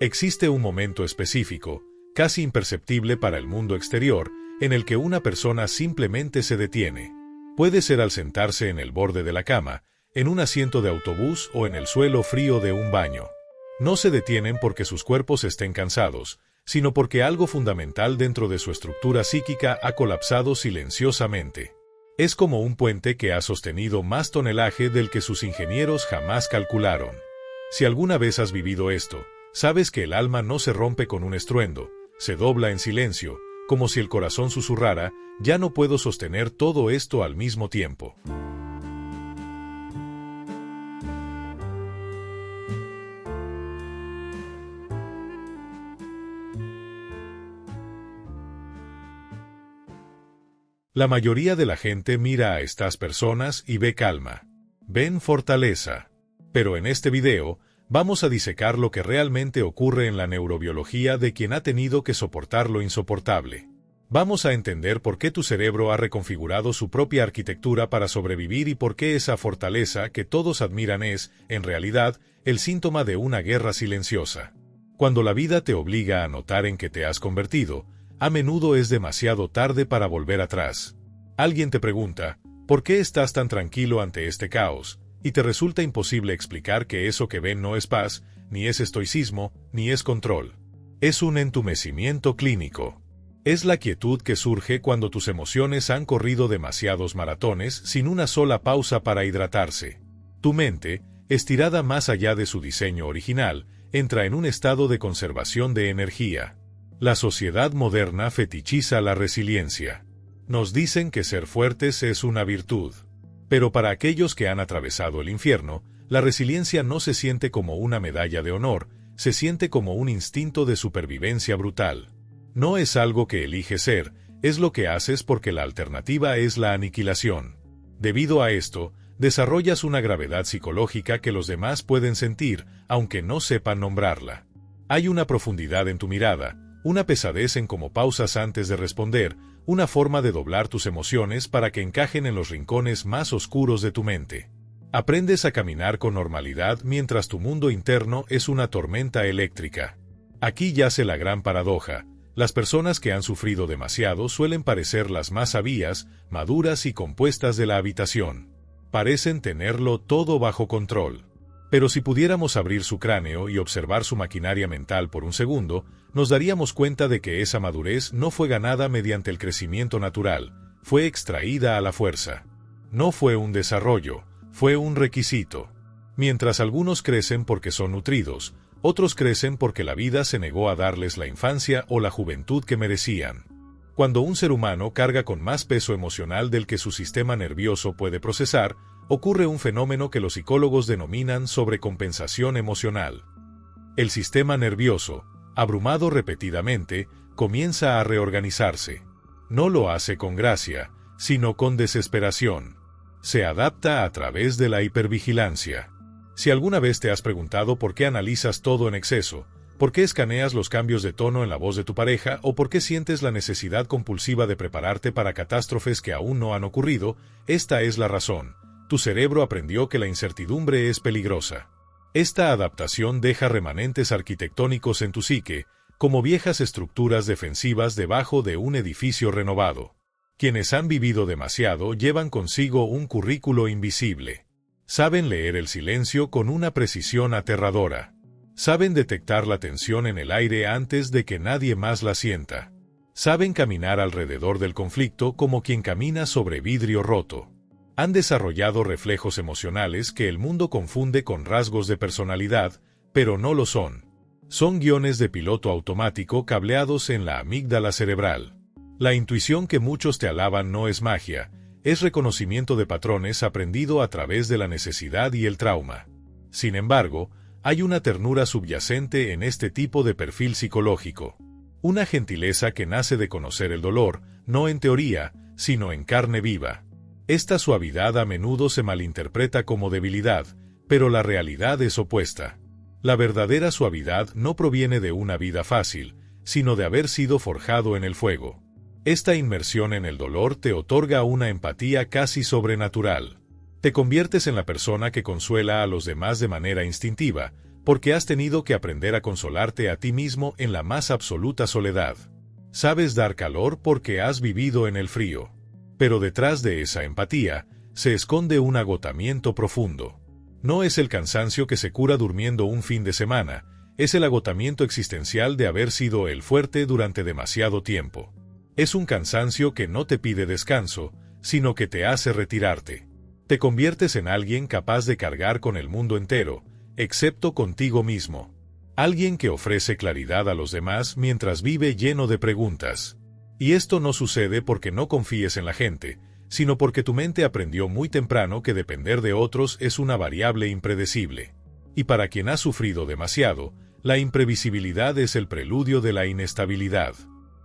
Existe un momento específico, casi imperceptible para el mundo exterior, en el que una persona simplemente se detiene. Puede ser al sentarse en el borde de la cama, en un asiento de autobús o en el suelo frío de un baño. No se detienen porque sus cuerpos estén cansados, sino porque algo fundamental dentro de su estructura psíquica ha colapsado silenciosamente. Es como un puente que ha sostenido más tonelaje del que sus ingenieros jamás calcularon. Si alguna vez has vivido esto, sabes que el alma no se rompe con un estruendo, se dobla en silencio, como si el corazón susurrara, ya no puedo sostener todo esto al mismo tiempo. La mayoría de la gente mira a estas personas y ve calma. Ven fortaleza. Pero en este video, vamos a disecar lo que realmente ocurre en la neurobiología de quien ha tenido que soportar lo insoportable. Vamos a entender por qué tu cerebro ha reconfigurado su propia arquitectura para sobrevivir y por qué esa fortaleza que todos admiran es, en realidad, el síntoma de una guerra silenciosa. Cuando la vida te obliga a notar en qué te has convertido, a menudo es demasiado tarde para volver atrás. Alguien te pregunta, ¿por qué estás tan tranquilo ante este caos? Y te resulta imposible explicar que eso que ven no es paz, ni es estoicismo, ni es control. Es un entumecimiento clínico. Es la quietud que surge cuando tus emociones han corrido demasiados maratones sin una sola pausa para hidratarse. Tu mente, estirada más allá de su diseño original, entra en un estado de conservación de energía. La sociedad moderna fetichiza la resiliencia. Nos dicen que ser fuertes es una virtud. Pero para aquellos que han atravesado el infierno, la resiliencia no se siente como una medalla de honor, se siente como un instinto de supervivencia brutal. No es algo que eliges ser, es lo que haces porque la alternativa es la aniquilación. Debido a esto, desarrollas una gravedad psicológica que los demás pueden sentir, aunque no sepan nombrarla. Hay una profundidad en tu mirada, una pesadez en cómo pausas antes de responder, una forma de doblar tus emociones para que encajen en los rincones más oscuros de tu mente. Aprendes a caminar con normalidad mientras tu mundo interno es una tormenta eléctrica. Aquí yace la gran paradoja. Las personas que han sufrido demasiado suelen parecer las más sabias, maduras y compuestas de la habitación. Parecen tenerlo todo bajo control. Pero si pudiéramos abrir su cráneo y observar su maquinaria mental por un segundo, nos daríamos cuenta de que esa madurez no fue ganada mediante el crecimiento natural, fue extraída a la fuerza. No fue un desarrollo, fue un requisito. Mientras algunos crecen porque son nutridos, otros crecen porque la vida se negó a darles la infancia o la juventud que merecían. Cuando un ser humano carga con más peso emocional del que su sistema nervioso puede procesar, ocurre un fenómeno que los psicólogos denominan sobrecompensación emocional. El sistema nervioso, abrumado repetidamente, comienza a reorganizarse. No lo hace con gracia, sino con desesperación. Se adapta a través de la hipervigilancia. Si alguna vez te has preguntado por qué analizas todo en exceso, por qué escaneas los cambios de tono en la voz de tu pareja o por qué sientes la necesidad compulsiva de prepararte para catástrofes que aún no han ocurrido, esta es la razón. Tu cerebro aprendió que la incertidumbre es peligrosa. Esta adaptación deja remanentes arquitectónicos en tu psique, como viejas estructuras defensivas debajo de un edificio renovado. Quienes han vivido demasiado llevan consigo un currículo invisible. Saben leer el silencio con una precisión aterradora. Saben detectar la tensión en el aire antes de que nadie más la sienta. Saben caminar alrededor del conflicto como quien camina sobre vidrio roto. Han desarrollado reflejos emocionales que el mundo confunde con rasgos de personalidad, pero no lo son. Son guiones de piloto automático cableados en la amígdala cerebral. La intuición que muchos te alaban no es magia, es reconocimiento de patrones aprendido a través de la necesidad y el trauma. Sin embargo, hay una ternura subyacente en este tipo de perfil psicológico. Una gentileza que nace de conocer el dolor, no en teoría, sino en carne viva. Esta suavidad a menudo se malinterpreta como debilidad, pero la realidad es opuesta. La verdadera suavidad no proviene de una vida fácil, sino de haber sido forjado en el fuego. Esta inmersión en el dolor te otorga una empatía casi sobrenatural. Te conviertes en la persona que consuela a los demás de manera instintiva, porque has tenido que aprender a consolarte a ti mismo en la más absoluta soledad. Sabes dar calor porque has vivido en el frío. Pero detrás de esa empatía, se esconde un agotamiento profundo. No es el cansancio que se cura durmiendo un fin de semana, es el agotamiento existencial de haber sido el fuerte durante demasiado tiempo. Es un cansancio que no te pide descanso, sino que te hace retirarte. Te conviertes en alguien capaz de cargar con el mundo entero, excepto contigo mismo. Alguien que ofrece claridad a los demás mientras vive lleno de preguntas. Y esto no sucede porque no confíes en la gente, sino porque tu mente aprendió muy temprano que depender de otros es una variable impredecible. Y para quien ha sufrido demasiado, la imprevisibilidad es el preludio de la inestabilidad.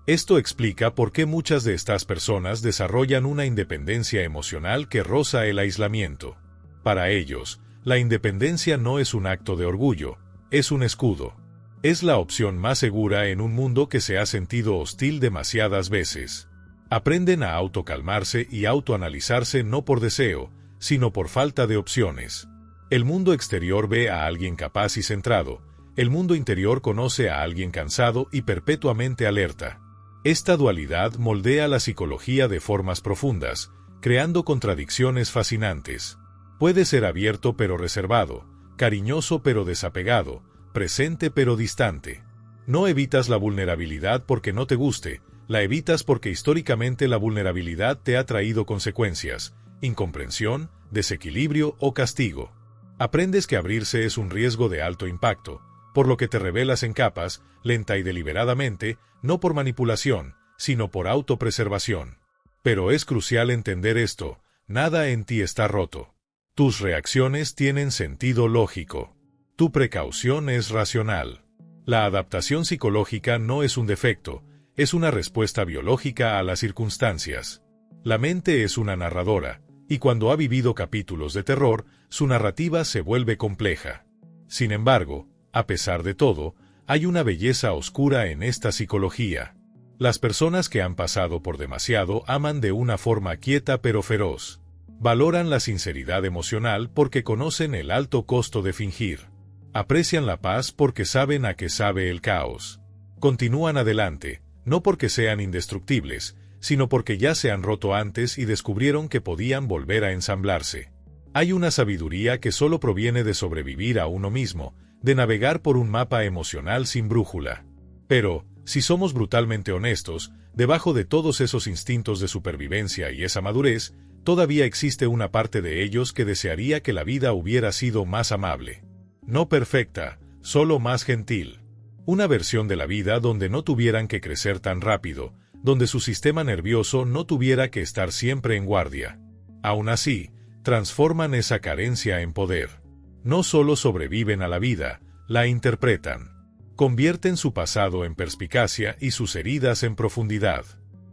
Esto explica por qué muchas de estas personas desarrollan una independencia emocional que roza el aislamiento. Para ellos, la independencia no es un acto de orgullo, es un escudo. Es la opción más segura en un mundo que se ha sentido hostil demasiadas veces. Aprenden a autocalmarse y autoanalizarse no por deseo, sino por falta de opciones. El mundo exterior ve a alguien capaz y centrado, el mundo interior conoce a alguien cansado y perpetuamente alerta. Esta dualidad moldea la psicología de formas profundas, creando contradicciones fascinantes. Puede ser abierto pero reservado, cariñoso pero desapegado, presente pero distante. No evitas la vulnerabilidad porque no te guste, la evitas porque históricamente la vulnerabilidad te ha traído consecuencias, incomprensión, desequilibrio o castigo. Aprendes que abrirse es un riesgo de alto impacto, por lo que te revelas en capas, lenta y deliberadamente, no por manipulación, sino por autopreservación. Pero es crucial entender esto, nada en ti está roto. Tus reacciones tienen sentido lógico. Tu precaución es racional. La adaptación psicológica no es un defecto, es una respuesta biológica a las circunstancias. La mente es una narradora, y cuando ha vivido capítulos de terror, su narrativa se vuelve compleja. Sin embargo, a pesar de todo, hay una belleza oscura en esta psicología. Las personas que han pasado por demasiado aman de una forma quieta pero feroz. Valoran la sinceridad emocional porque conocen el alto costo de fingir. Aprecian la paz porque saben a qué sabe el caos. Continúan adelante, no porque sean indestructibles, sino porque ya se han roto antes y descubrieron que podían volver a ensamblarse. Hay una sabiduría que solo proviene de sobrevivir a uno mismo, de navegar por un mapa emocional sin brújula. Pero, si somos brutalmente honestos, debajo de todos esos instintos de supervivencia y esa madurez, todavía existe una parte de ellos que desearía que la vida hubiera sido más amable. No perfecta, solo más gentil. Una versión de la vida donde no tuvieran que crecer tan rápido, donde su sistema nervioso no tuviera que estar siempre en guardia. Aún así, transforman esa carencia en poder. No solo sobreviven a la vida, la interpretan. Convierten su pasado en perspicacia y sus heridas en profundidad.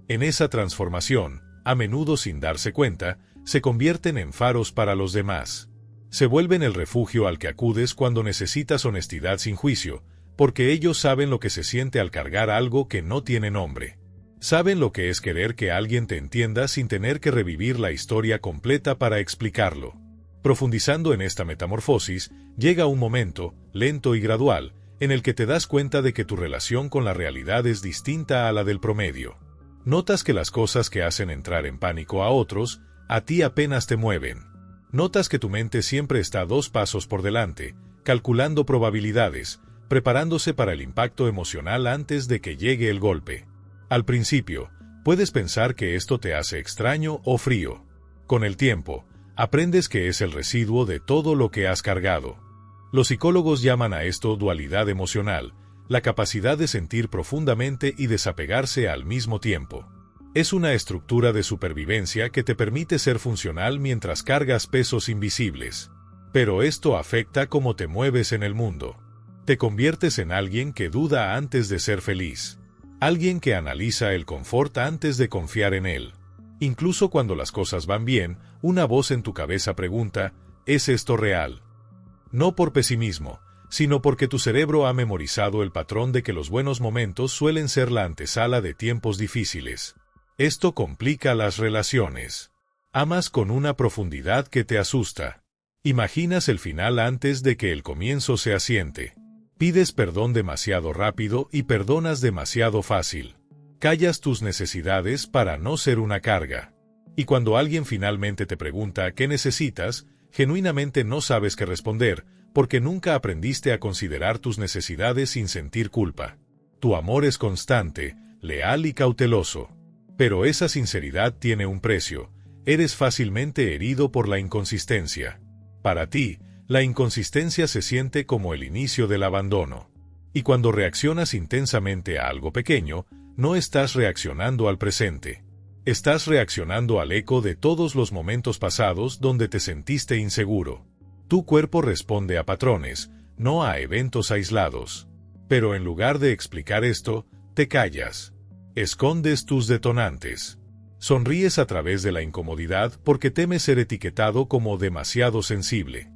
En esa transformación, a menudo sin darse cuenta, se convierten en faros para los demás. Se vuelven el refugio al que acudes cuando necesitas honestidad sin juicio, porque ellos saben lo que se siente al cargar algo que no tiene nombre. Saben lo que es querer que alguien te entienda sin tener que revivir la historia completa para explicarlo. Profundizando en esta metamorfosis, llega un momento, lento y gradual, en el que te das cuenta de que tu relación con la realidad es distinta a la del promedio. Notas que las cosas que hacen entrar en pánico a otros, a ti apenas te mueven. Notas que tu mente siempre está 2 pasos por delante, calculando probabilidades, preparándose para el impacto emocional antes de que llegue el golpe. Al principio, puedes pensar que esto te hace extraño o frío. Con el tiempo, aprendes que es el residuo de todo lo que has cargado. Los psicólogos llaman a esto dualidad emocional, la capacidad de sentir profundamente y desapegarse al mismo tiempo. Es una estructura de supervivencia que te permite ser funcional mientras cargas pesos invisibles. Pero esto afecta cómo te mueves en el mundo. Te conviertes en alguien que duda antes de ser feliz. Alguien que analiza el confort antes de confiar en él. Incluso cuando las cosas van bien, una voz en tu cabeza pregunta, ¿es esto real? No por pesimismo, sino porque tu cerebro ha memorizado el patrón de que los buenos momentos suelen ser la antesala de tiempos difíciles. Esto complica las relaciones. Amas con una profundidad que te asusta. Imaginas el final antes de que el comienzo se asiente. Pides perdón demasiado rápido y perdonas demasiado fácil. Callas tus necesidades para no ser una carga. Y cuando alguien finalmente te pregunta qué necesitas, genuinamente no sabes qué responder, porque nunca aprendiste a considerar tus necesidades sin sentir culpa. Tu amor es constante, leal y cauteloso. Pero esa sinceridad tiene un precio. Eres fácilmente herido por la inconsistencia. Para ti, la inconsistencia se siente como el inicio del abandono. Y cuando reaccionas intensamente a algo pequeño, no estás reaccionando al presente. Estás reaccionando al eco de todos los momentos pasados donde te sentiste inseguro. Tu cuerpo responde a patrones, no a eventos aislados. Pero en lugar de explicar esto, te callas. Escondes tus detonantes. Sonríes a través de la incomodidad porque temes ser etiquetado como demasiado sensible.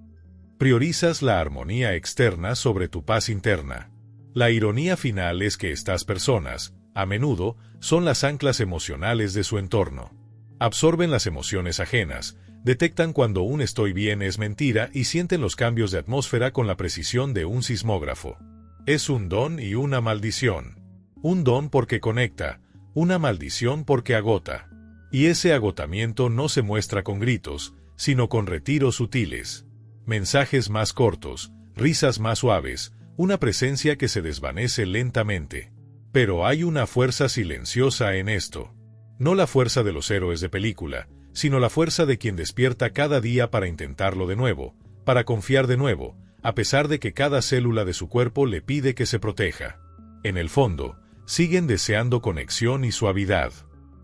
Priorizas la armonía externa sobre tu paz interna. La ironía final es que estas personas, a menudo, son las anclas emocionales de su entorno. Absorben las emociones ajenas, detectan cuando un estoy bien es mentira y sienten los cambios de atmósfera con la precisión de un sismógrafo. Es un don y una maldición. Un don porque conecta, una maldición porque agota. Y ese agotamiento no se muestra con gritos, sino con retiros sutiles. Mensajes más cortos, risas más suaves, una presencia que se desvanece lentamente. Pero hay una fuerza silenciosa en esto. No la fuerza de los héroes de película, sino la fuerza de quien despierta cada día para intentarlo de nuevo, para confiar de nuevo, a pesar de que cada célula de su cuerpo le pide que se proteja. En el fondo, siguen deseando conexión y suavidad.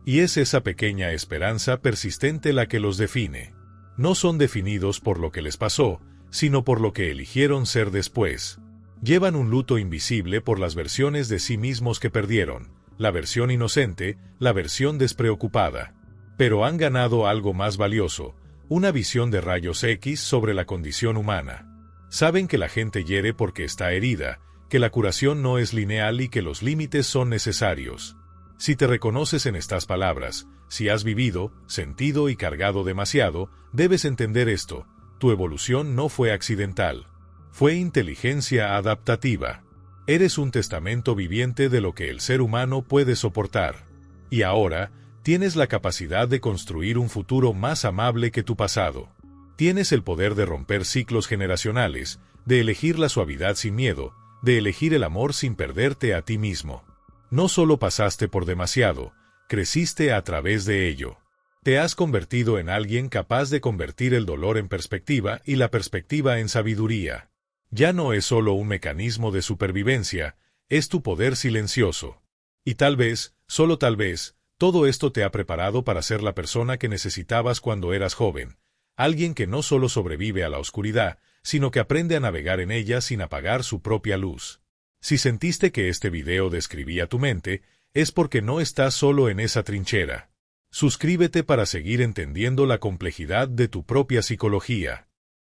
Y es esa pequeña esperanza persistente la que los define. No son definidos por lo que les pasó, sino por lo que eligieron ser después. Llevan un luto invisible por las versiones de sí mismos que perdieron, la versión inocente, la versión despreocupada. Pero han ganado algo más valioso, una visión de rayos X sobre la condición humana. Saben que la gente hiere porque está herida, que la curación no es lineal y que los límites son necesarios. Si te reconoces en estas palabras, si has vivido, sentido y cargado demasiado, debes entender esto: tu evolución no fue accidental. Fue inteligencia adaptativa. Eres un testamento viviente de lo que el ser humano puede soportar. Y ahora, tienes la capacidad de construir un futuro más amable que tu pasado. Tienes el poder de romper ciclos generacionales, de elegir la suavidad sin miedo, de elegir el amor sin perderte a ti mismo. No solo pasaste por demasiado, creciste a través de ello. Te has convertido en alguien capaz de convertir el dolor en perspectiva y la perspectiva en sabiduría. Ya no es solo un mecanismo de supervivencia, es tu poder silencioso. Y tal vez, solo tal vez, todo esto te ha preparado para ser la persona que necesitabas cuando eras joven. Alguien que no solo sobrevive a la oscuridad, sino que aprende a navegar en ella sin apagar su propia luz. Si sentiste que este video describía tu mente, es porque no estás solo en esa trinchera. Suscríbete para seguir entendiendo la complejidad de tu propia psicología.